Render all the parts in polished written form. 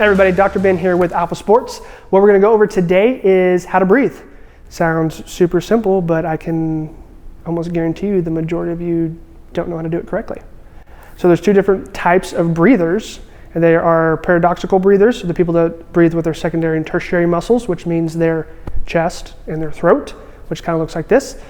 Hi everybody, Dr. Ben here with Alpha Sports. What we're going to go over today is how to breathe. Sounds super simple, but I can almost guarantee you the majority of you don't know how to do it correctly. So there's two different types of breathers, and they are paradoxical breathers, the people that breathe with their secondary and tertiary muscles, which means their chest and their throat, which kind of looks like this.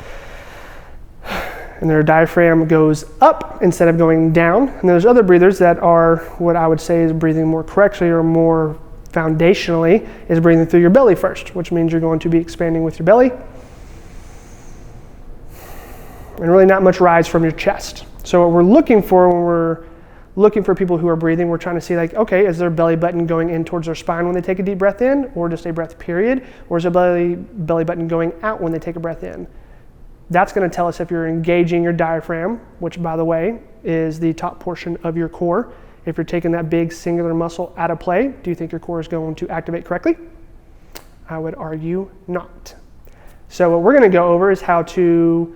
And their diaphragm goes up instead of going down. And there's other breathers that are what I would say is breathing more correctly or more foundationally, is breathing through your belly first, which means you're going to be expanding with your belly. And really not much rise from your chest. So what we're looking for when we're looking for people who are breathing, we're trying to see like, okay, is their belly button going in towards their spine when they take a deep breath in, or just a breath period? Or is their belly button going out when they take a breath in? That's going to tell us if you're engaging your diaphragm, which by the way is the top portion of your core. If you're taking that big singular muscle out of play, do you think your core is going to activate correctly? I would argue not. So what we're going to go over is how to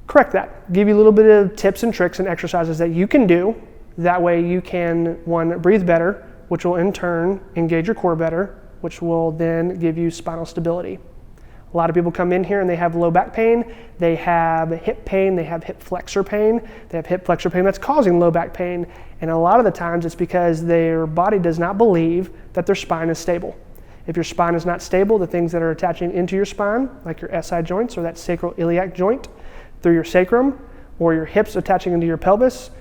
correct that. Give you a little bit of tips and tricks and exercises that you can do. That way you can, one, breathe better, which will in turn engage your core better, which will then give you spinal stability. A lot of people come in here and they have low back pain, they have hip pain, they have hip flexor pain, they have hip flexor pain that's causing low back pain. And a lot of the times it's because their body does not believe that their spine is stable. If your spine is not stable, the things that are attaching into your spine, like your SI joints or that sacroiliac joint through your sacrum, or your hips attaching into your pelvis,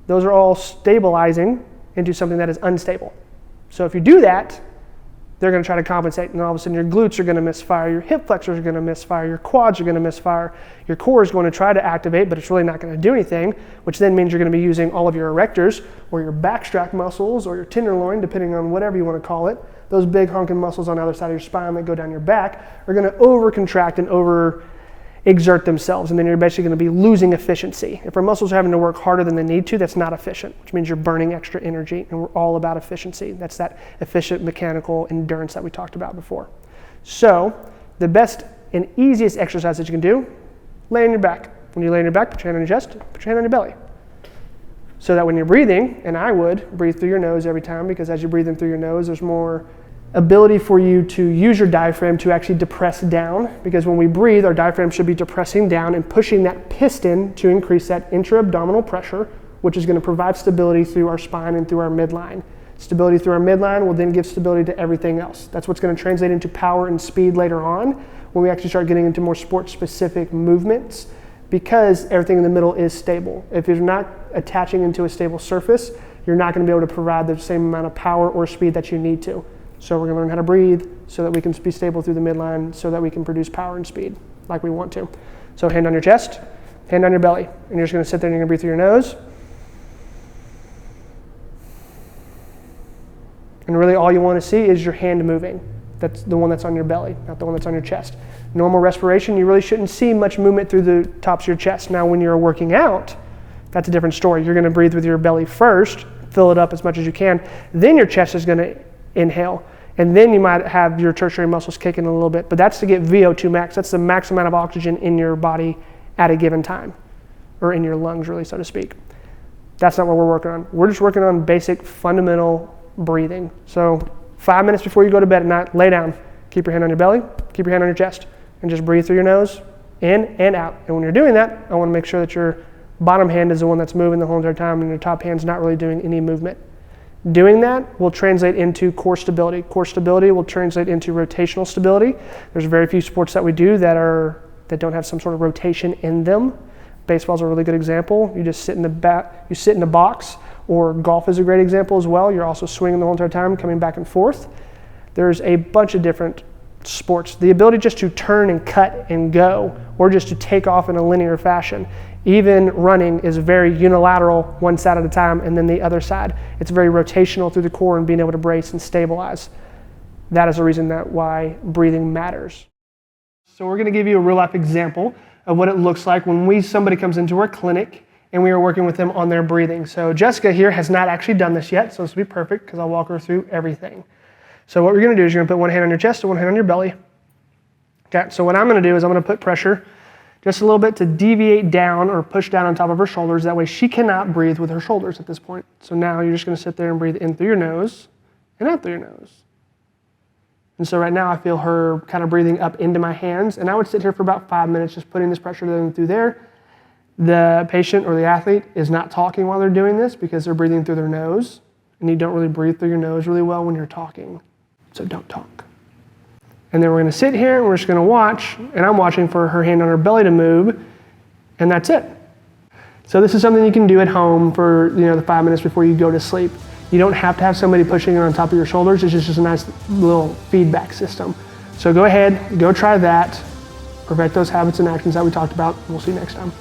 those are all stabilizing into something that is unstable. So if you do that, they're going to try to compensate, and all of a sudden your glutes are going to misfire, your hip flexors are going to misfire, your quads are going to misfire, your core is going to try to activate, but it's really not going to do anything, which then means you're going to be using all of your erectors or your backstrap muscles or your tenderloin, depending on whatever you want to call it. Those big honking muscles on the other side of your spine that go down your back are going to over-contract and over-exert themselves, and then you're basically going to be losing efficiency. If our muscles are having to work harder than they need to, that's not efficient, which means you're burning extra energy, and we're all about efficiency. That's that efficient mechanical endurance that we talked about before. So the best and easiest exercise that you can do, lay on your back. When you lay on your back, put your hand on your chest, put your hand on your belly. So that when you're breathing, and I would breathe through your nose every time, because as you're breathing through your nose, there's more ability for you to use your diaphragm to actually depress down, because when we breathe, our diaphragm should be depressing down and pushing that piston to increase that intra-abdominal pressure, which is going to provide stability through our spine and through our midline. Stability through our midline will then give stability to everything else. That's what's going to translate into power and speed later on when we actually start getting into more sport-specific movements, because everything in the middle is stable. If you're not attaching into a stable surface, you're not going to be able to provide the same amount of power or speed that you need to. So we're going to learn how to breathe so that we can be stable through the midline, so that we can produce power and speed like we want to. So hand on your chest, hand on your belly, and you're just going to sit there and you're going to breathe through your nose. And really all you want to see is your hand moving. That's the one that's on your belly, not the one that's on your chest. Normal respiration, you really shouldn't see much movement through the tops of your chest. Now when you're working out, that's a different story. You're going to breathe with your belly first, fill it up as much as you can, then your chest is going to inhale, and then you might have your tertiary muscles kicking a little bit, but that's to get VO2 max. That's the max amount of oxygen in your body at a given time, or in your lungs really, so to speak. That's not what we're working on. We're just working on basic fundamental breathing. So 5 minutes before you go to bed at night, lay down, keep your hand on your belly, keep your hand on your chest, and just breathe through your nose, in and out. And when you're doing that, I want to make sure that your bottom hand is the one that's moving the whole entire time, and your top hand's not really doing any movement. Doing that will translate into core stability. Core stability will translate into rotational stability. There's very few sports that we do that don't have some sort of rotation in them. Baseball's a really good example. You just sit in the box, or golf is a great example as well. You're also swinging the whole entire time, coming back and forth. There's a bunch of different sports. The ability just to turn and cut and go, or just to take off in a linear fashion. Even running is very unilateral, one side at a time, and then the other side. It's very rotational through the core and being able to brace and stabilize. That is the reason why breathing matters. So we're going to give you a real life example of what it looks like when somebody comes into our clinic and we are working with them on their breathing. So Jessica here has not actually done this yet, so this will be perfect because I'll walk her through everything. So what we're going to do is you're going to put one hand on your chest and one hand on your belly. Okay, so what I'm going to do is I'm going to put pressure just a little bit to deviate down or push down on top of her shoulders. That way she cannot breathe with her shoulders at this point. So now you're just going to sit there and breathe in through your nose and out through your nose. And so right now I feel her kind of breathing up into my hands, and I would sit here for about 5 minutes just putting this pressure through there. The patient or the athlete is not talking while they're doing this because they're breathing through their nose, and you don't really breathe through your nose really well when you're talking, so don't talk. And then we're gonna sit here and we're just gonna watch, and I'm watching for her hand on her belly to move, and that's it. So this is something you can do at home for the 5 minutes before you go to sleep. You don't have to have somebody pushing it on top of your shoulders. It's just a nice little feedback system. So go ahead, go try that. Perfect those habits and actions that we talked about. We'll see you next time.